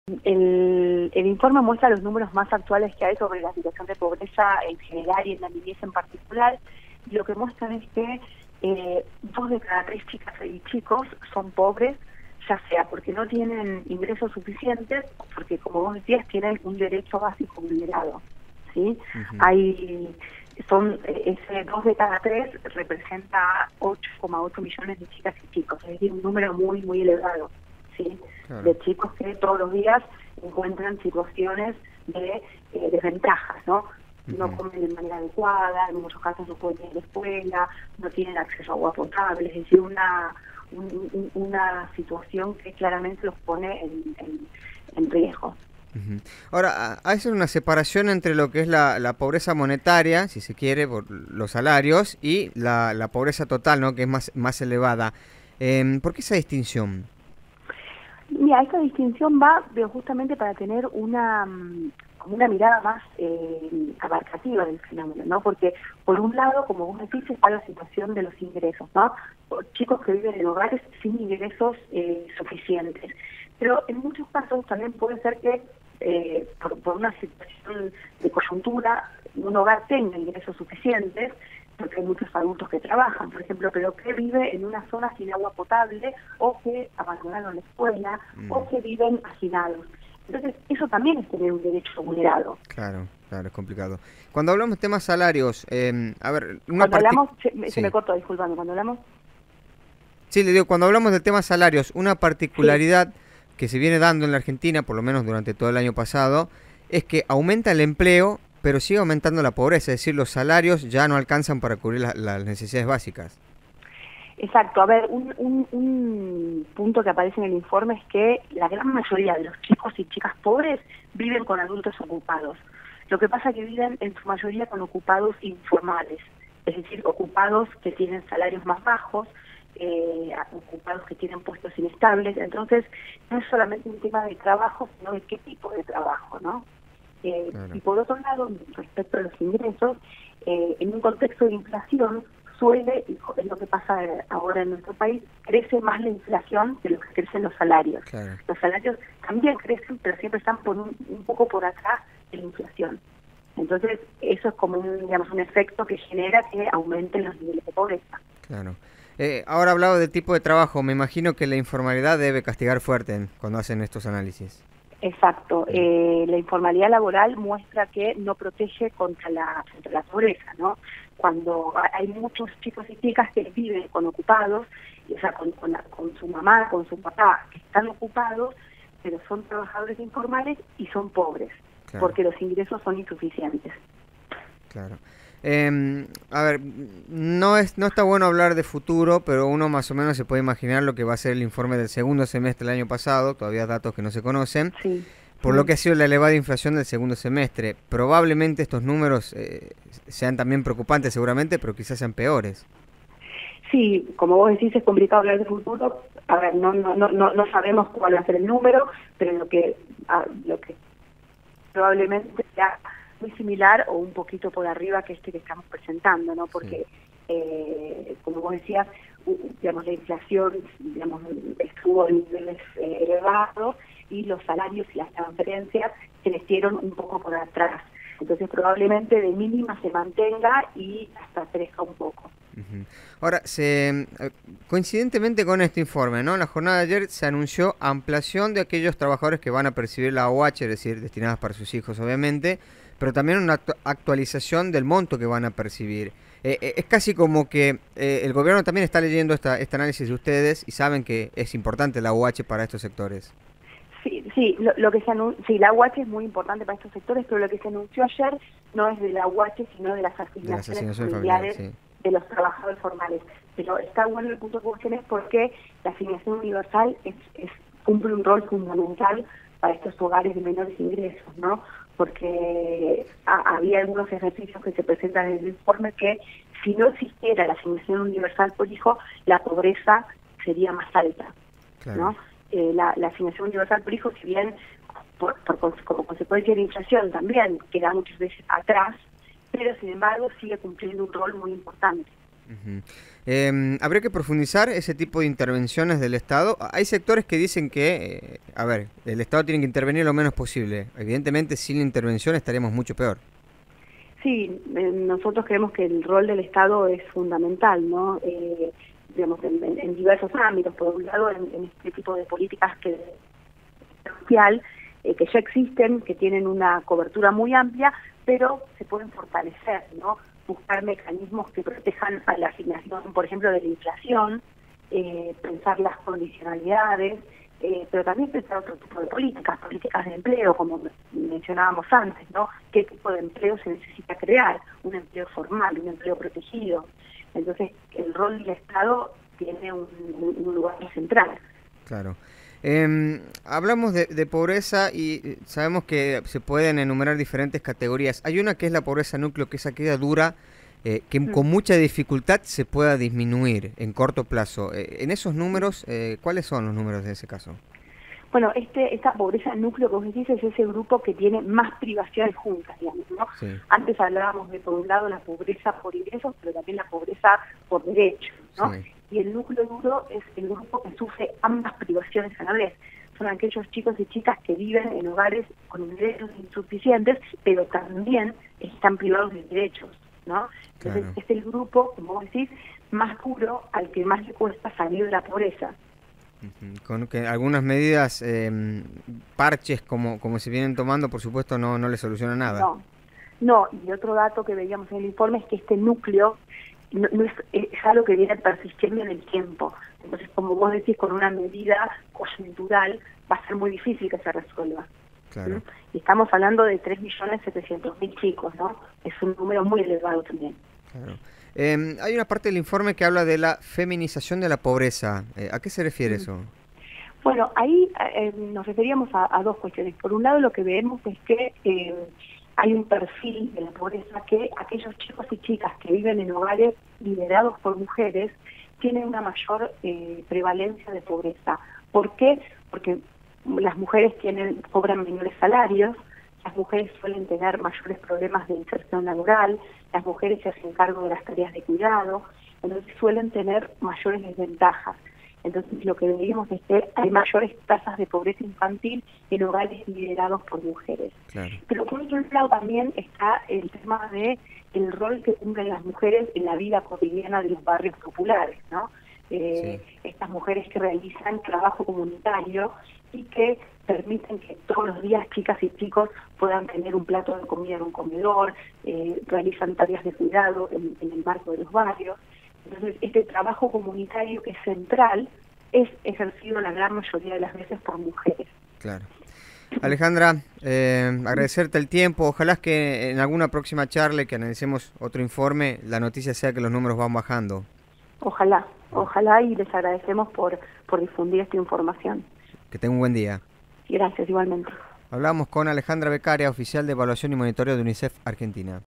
El informe muestra los números más actuales que hay sobre la situación de pobreza en general y en la niñez en particular. Y lo que muestran es que 2 de cada 3 chicas y chicos son pobres, ya sea porque no tienen ingresos suficientes o porque, como vos decías, tienen un derecho básico vulnerado, ¿sí? Ese 2 de cada 3 representa 8,8 millones de chicas y chicos, es decir, un número muy, muy elevado, ¿sí? Claro. De chicos que todos los días encuentran situaciones de desventajas, ¿no? No comen de manera adecuada, en muchos casos no pueden ir a la escuela, no tienen acceso a agua potable, es decir, una situación que claramente los pone en riesgo. Ahora, hay una separación entre lo que es la pobreza monetaria, si se quiere, por los salarios, y la pobreza total, ¿no?, que es más elevada. ¿Por qué esa distinción? Mira, esta distinción va justamente para tener una mirada más abarcativa del fenómeno, ¿no? Porque, por un lado, como vos decís, está la situación de los ingresos, ¿no? Chicos que viven en hogares sin ingresos suficientes. Pero en muchos casos también puede ser que por una situación de coyuntura un hogar tenga ingresos suficientes, porque hay muchos adultos que trabajan, por ejemplo, pero que vive en una zona sin agua potable, o que abandonaron la escuela, o que viven hacinados. Entonces, eso también es tener un derecho vulnerado. Claro, es complicado. Cuando hablamos de temas salarios, a ver... Cuando hablamos, se me cortó, disculpame, cuando hablamos... Sí, le digo, cuando hablamos del tema salarios, una particularidad que se viene dando en la Argentina, por lo menos durante todo el año pasado, es que aumenta el empleo, pero sigue aumentando la pobreza, es decir, los salarios ya no alcanzan para cubrir las necesidades básicas. Exacto. A ver, un punto que aparece en el informe es que la gran mayoría de los chicos y chicas pobres viven con adultos ocupados. Lo que pasa es que viven en su mayoría con ocupados informales, es decir, ocupados que tienen salarios más bajos, ocupados que tienen puestos inestables. Entonces, no es solamente un tema de trabajo, sino de qué tipo de trabajo, ¿no? Claro. Y por otro lado, respecto a los ingresos, en un contexto de inflación, suele, y es lo que pasa ahora en nuestro país, crece más la inflación que lo que crecen los salarios. Claro. Los salarios también crecen, pero siempre están un poco por atrás de la inflación. Entonces, eso es como un efecto que genera que aumenten los niveles de pobreza. Claro. Ahora hablado del tipo de trabajo, me imagino que la informalidad debe castigar fuerte cuando hacen estos análisis. Exacto. La informalidad laboral muestra que no protege contra la pobreza, ¿no? Cuando hay muchos chicos y chicas que viven con ocupados, o sea, con su mamá, con su papá, que están ocupados, pero son trabajadores informales y son pobres, claro, porque los ingresos son insuficientes. Claro. A ver, no está bueno hablar de futuro, pero uno más o menos se puede imaginar lo que va a ser el informe del segundo semestre del año pasado, todavía datos que no se conocen, sí, por lo que ha sido la elevada inflación del segundo semestre. Probablemente estos números sean también preocupantes seguramente, pero quizás sean peores. Sí, como vos decís, es complicado hablar de futuro. A ver, no sabemos cuál va a ser el número, pero lo que probablemente sea muy similar o un poquito por arriba que que estamos presentando, ¿no? Porque, como vos decías, digamos, la inflación, digamos, estuvo en niveles elevados y los salarios y las transferencias se les dieron un poco por atrás. Entonces, probablemente de mínima se mantenga y hasta crezca un poco. Ahora, coincidentemente con este informe, ¿no? En la jornada de ayer se anunció ampliación de aquellos trabajadores que van a percibir la AUH, es decir, destinadas para sus hijos, obviamente, pero también una actualización del monto que van a percibir. Es casi como que el gobierno también está leyendo este análisis de ustedes y saben que es importante la AUH para estos sectores. Sí, lo que la AUH es muy importante para estos sectores, pero lo que se anunció ayer no es de la AUH, sino de las asignaciones familiares, sí, de los trabajadores formales. Pero está bueno el punto que vos tenés, porque la asignación universal cumple un rol fundamental para estos hogares de menores ingresos, ¿no? Porque había algunos ejercicios que se presentan en el informe que si no existiera la asignación universal por hijo, la pobreza sería más alta, claro, ¿no? La asignación universal por hijo, si bien como consecuencia de la inflación también queda muchas veces atrás, pero sin embargo sigue cumpliendo un rol muy importante. Ujú. Habría que profundizar ese tipo de intervenciones del Estado. Hay sectores que dicen que, a ver, el Estado tiene que intervenir lo menos posible. Evidentemente, sin la intervención estaríamos mucho peor. Sí, nosotros creemos que el rol del Estado es fundamental, ¿no? Digamos, en diversos ámbitos. Por un lado, en este tipo de políticas social, que ya existen, que tienen una cobertura muy amplia, pero se pueden fortalecer, ¿no? Buscar mecanismos que protejan a la asignación, por ejemplo, de la inflación, pensar las condicionalidades, pero también pensar otro tipo de políticas de empleo, como mencionábamos antes, ¿no? ¿Qué tipo de empleo se necesita crear? Un empleo formal, un empleo protegido. Entonces, el rol del Estado tiene un lugar central. Claro. Hablamos de pobreza y sabemos que se pueden enumerar diferentes categorías. Hay una que es la pobreza núcleo, que es aquella dura, que con mucha dificultad se pueda disminuir en corto plazo. En esos números, ¿cuáles son los números de ese caso? Bueno, esta pobreza núcleo que vos decís es ese grupo que tiene más privaciones juntas, digamos, ¿no? Sí. Antes hablábamos de, por un lado, la pobreza por ingresos, pero también la pobreza por derechos, ¿no? Sí. Y el núcleo duro es el grupo que sufre ambas privaciones a la vez. Son aquellos chicos y chicas que viven en hogares con ingresos insuficientes, pero también están privados de derechos, ¿no? Entonces, Claro. es el grupo, como vos decís, más duro, al que más le cuesta salir de la pobreza. Ujú. Con que algunas medidas, parches como se vienen tomando, por supuesto, no le soluciona nada. No, y otro dato que veíamos en el informe es que este núcleo no es algo que viene persistiendo en el tiempo. Entonces, como vos decís, con una medida coyuntural va a ser muy difícil que se resuelva. Claro. ¿Mm? Y estamos hablando de 3.700.000 chicos, ¿no? Es un número muy elevado también. Claro. Hay una parte del informe que habla de la feminización de la pobreza. ¿A qué se refiere eso? Bueno, ahí nos referíamos a dos cuestiones. Por un lado, lo que vemos es que hay un perfil de la pobreza que aquellos chicos y chicas que viven en hogares liderados por mujeres tienen una mayor prevalencia de pobreza. ¿Por qué? Porque las mujeres cobran menores salarios, las mujeres suelen tener mayores problemas de inserción laboral, las mujeres se hacen cargo de las tareas de cuidado, entonces suelen tener mayores desventajas. Entonces lo que veíamos es que hay mayores tasas de pobreza infantil en hogares liderados por mujeres. Claro. Pero por otro lado también está el tema de el rol que cumplen las mujeres en la vida cotidiana de los barrios populares, ¿no? Sí. Estas mujeres que realizan trabajo comunitario y que permiten que todos los días chicas y chicos puedan tener un plato de comida en un comedor, realizan tareas de cuidado en el marco de los barrios. Entonces, este trabajo comunitario que es central es ejercido la gran mayoría de las veces por mujeres. Claro. Alejandra, agradecerte el tiempo. Ojalá que en alguna próxima charla que analicemos otro informe, la noticia sea que los números van bajando. Ojalá y les agradecemos por difundir esta información. Que tenga un buen día. Gracias, igualmente. Hablamos con Alejandra Beccaria, oficial de evaluación y monitoreo de UNICEF Argentina.